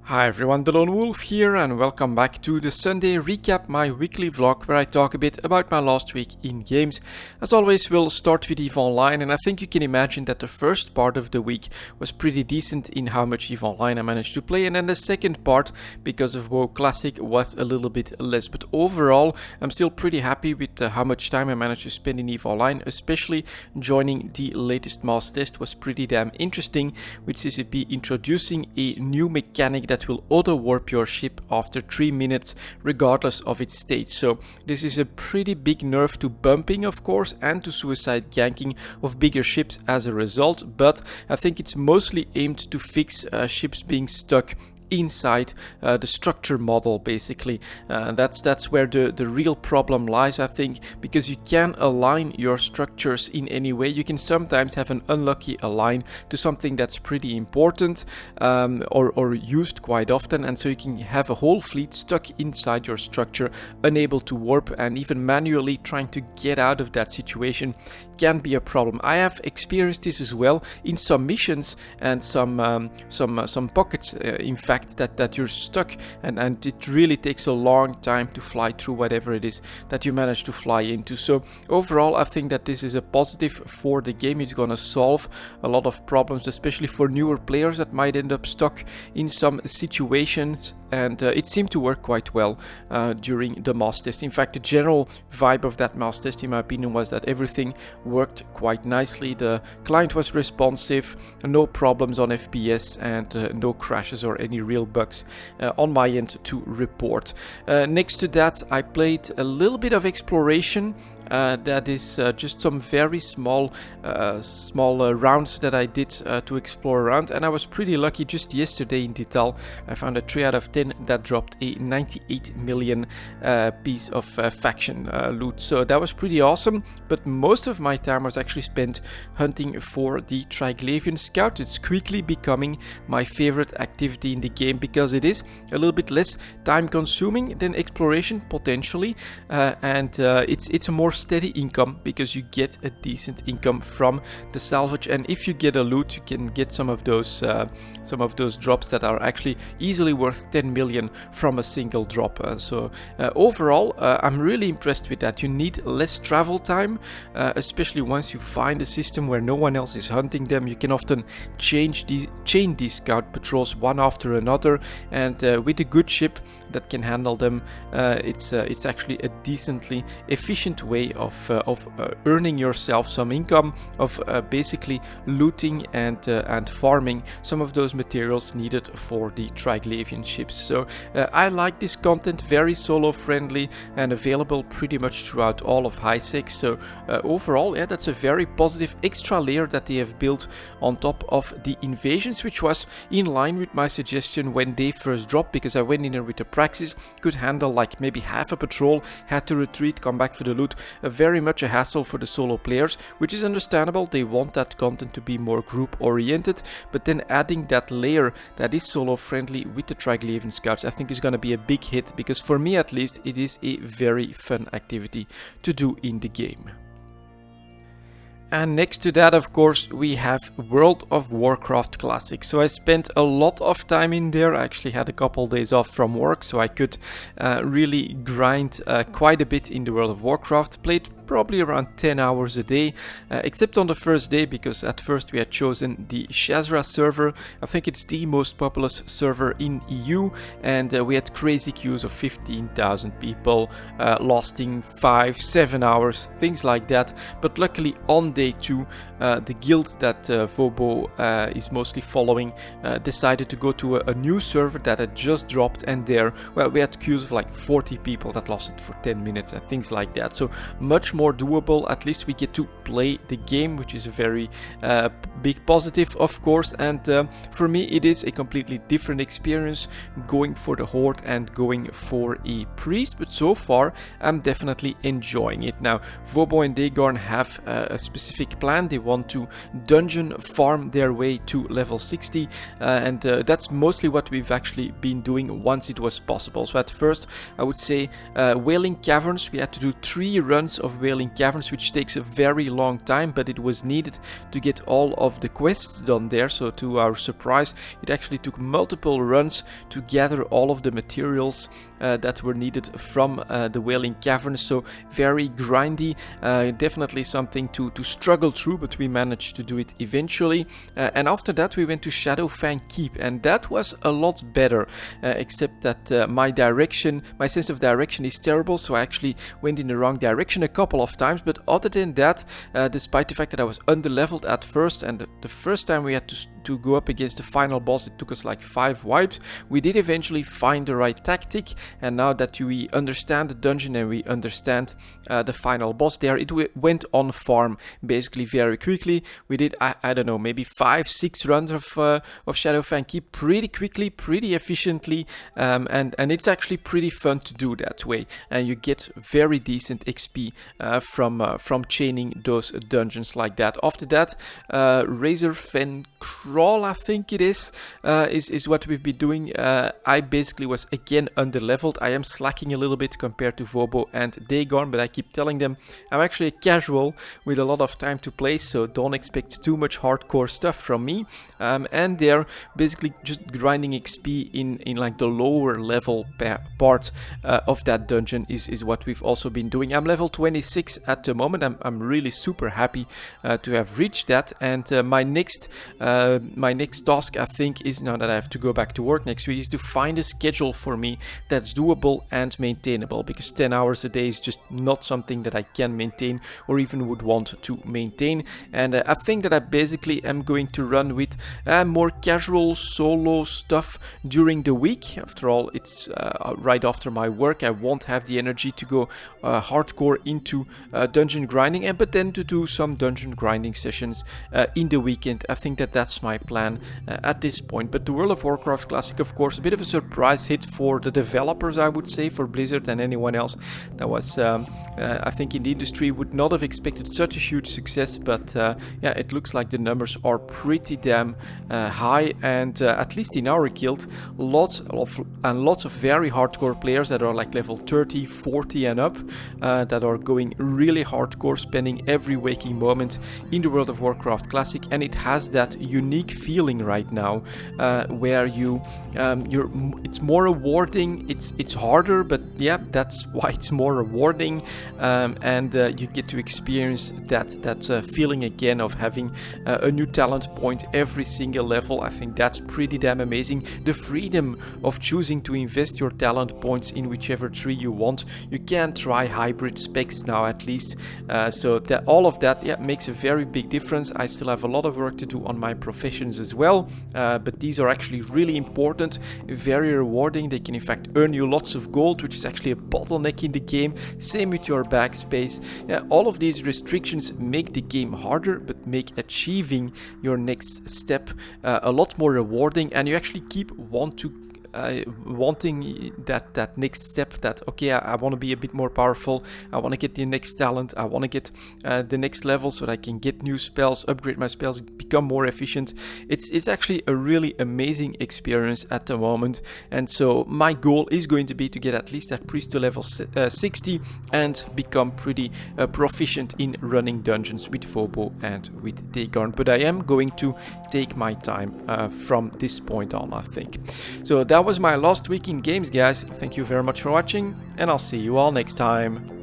Hi everyone, delonewolf here and welcome back to the Sunday Recap, my weekly vlog where I talk a bit about my last week in games. As always, we'll start with EVE Online, and I think you can imagine that the first part of the week was pretty decent in how much EVE Online I managed to play, and then the second part, because of WoW Classic, was a little bit less. But overall, I'm still pretty happy with how much time I managed to spend in EVE Online, especially joining the latest mass test was pretty damn interesting, with CCP introducing a new mechanic that will auto-warp your ship after 3 minutes regardless of its state. So this is a pretty big nerf to bumping, of course, and to suicide ganking of bigger ships as a result, but I think it's mostly aimed to fix ships being stuck inside the structure model, basically. That's where the real problem lies, I think, because you can align your structures in any way. You can sometimes have an unlucky align to something that's pretty important or used quite often, and so you can have a whole fleet stuck inside your structure, unable to warp, and even manually trying to get out of that situation can be a problem. I have experienced this as well in some missions and some pockets, in fact, that you're stuck and it really takes a long time to fly through whatever it is that you manage to fly into. So overall, I think that this is a positive for the game. It's gonna solve a lot of problems, especially for newer players that might end up stuck in some situations, and it seemed to work quite well during the mass test. In fact, the general vibe of that mass test, in my opinion, was that everything worked quite nicely. The client was responsive, no problems on FPS, and no crashes or any real bugs on my end to report. Next to that, I played a little bit of exploration. That is just some very small rounds that I did to explore around, and I was pretty lucky. Just yesterday in Detail, I found a 3 out of 10 that dropped a 98 million piece of faction loot, so that was pretty awesome. But most of my time was actually spent hunting for the Triglavian Scout. It's quickly becoming my favorite activity in the game because it is a little bit less time consuming than exploration potentially, and it's a more steady income because you get a decent income from the salvage, and if you get a loot, you can get some of those drops that are actually easily worth 10 million from a single drop. So overall, I'm really impressed with that. You need less travel time, especially once you find a system where no one else is hunting them. You can often chain these scout patrols one after another, and with a good ship that can handle them, it's actually a decently efficient way of earning yourself some income, of basically looting and farming some of those materials needed for the Triglavian ships. So I like this content, very solo friendly and available pretty much throughout all of HiSec. So overall, yeah, that's a very positive extra layer that they have built on top of the invasions, which was in line with my suggestion when they first dropped, because I went in there with a Praxis, could handle like maybe half a patrol, had to retreat, come back for the loot. Very much a hassle for the solo players, which is understandable. They want that content to be more group oriented, but then adding that layer that is solo friendly with the Triglavian Scouts, I think is going to be a big hit, because for me at least, it is a very fun activity to do in the game. And next to that, of course, we have World of Warcraft Classic. So I spent a lot of time in there. I actually had a couple days off from work, so I could really grind quite a bit in the World of Warcraft. Played probably around 10 hours a day, except on the first day, because at first we had chosen the Shazra server. I think it's the most populous server in EU, and we had crazy queues of 15,000 people, lasting 5-7 hours, things like that. But luckily on day 2, the guild that Vobo is mostly following decided to go to a new server that had just dropped, and there, well, we had queues of like 40 people that lasted for 10 minutes and things like that. So much more doable. At least we get to play the game, which is a very big positive, of course. And for me, it is a completely different experience going for the Horde and going for a priest. But so far, I'm definitely enjoying it. Now, Vobo and Dagon have a specific plan. They want to dungeon farm their way to level 60, and that's mostly what we've actually been doing once it was possible. So at first, I would say Wailing Caverns, we had to do 3 runs of Wailing Caverns, which takes a very long time, but it was needed to get all of the quests done there. So to our surprise, it actually took multiple runs to gather all of the materials that were needed from the Wailing Caverns. So very grindy, definitely something to struggle through, but we managed to do it eventually. And after that we went to Shadowfang Keep, and that was a lot better, except that my sense of direction is terrible, so I actually went in the wrong direction a couple of times. But other than that, despite the fact that I was underleveled at first, and the first time we had to go up against the final boss, it took us like 5 wipes, we did eventually find the right tactic. And now that we understand the dungeon and we understand the final boss there, it went on farm basically very quickly. We did, I don't know, maybe 5-6 runs of Shadowfang Keep pretty quickly, pretty efficiently, and it's actually pretty fun to do that way, and you get very decent XP from chaining those dungeons like that. After that, Razorfen Crawl, I think it is what we've been doing. I basically was again underleveled. I am slacking a little bit compared to Vobo and Dagon, but I keep telling them I'm actually a casual with a lot of time to play, so don't expect too much hardcore stuff from me. And they're basically just grinding XP in like the lower level part of that dungeon is what we've also been doing. I'm level 26 at the moment. I'm really super happy to have reached that, and my next task, I think, is, now that I have to go back to work next week, is to find a schedule for me that's doable and maintainable, because 10 hours a day is just not something that I can maintain or even would want to maintain. And I think that I basically am going to run with more casual solo stuff during the week. After all, it's right after my work. I won't have the energy to go hardcore into dungeon grinding, but then to do some dungeon grinding sessions in the weekend. I think that that's my plan at this point. But the World of Warcraft Classic, of course, a bit of a surprise hit for the developers, I would say, for Blizzard and anyone else that was, I think, in the industry would not have expected such a huge success. But yeah, it looks like the numbers are pretty damn high, and at least in our guild, lots of very hardcore players that are like level 30, 40 and up, that are going really hardcore, spending every waking moment in the World of Warcraft Classic. And it has that unique feeling right now, where it's more rewarding. It's harder, but yeah, that's why it's more rewarding, and you get to experience that feeling again of having a new talent point every single level. I think that's pretty damn amazing. The freedom of choosing to invest your talent points in whichever tree you want. You can try hybrid specs now, at least, so that all of that, yeah, makes a very big difference. I still have a lot of work to do on my professions as well, but these are actually really important, very rewarding. They can in fact earn you lots of gold, which is actually a bottleneck in the game. Same with your backspace. Yeah, all of these restrictions make the game harder, but make achieving your next step a lot more rewarding, and you actually keep wanting that next step, that okay, I want to be a bit more powerful, I want to get the next talent, I want to get the next level so that I can get new spells, upgrade my spells, become more efficient. It's actually a really amazing experience at the moment, and so my goal is going to be to get at least that priest to level 60 and become pretty proficient in running dungeons with Vobo and with Dagon. But I am going to take my time from this point on, I think. So that was my last week in games, guys. Thank you very much for watching, and I'll see you all next time.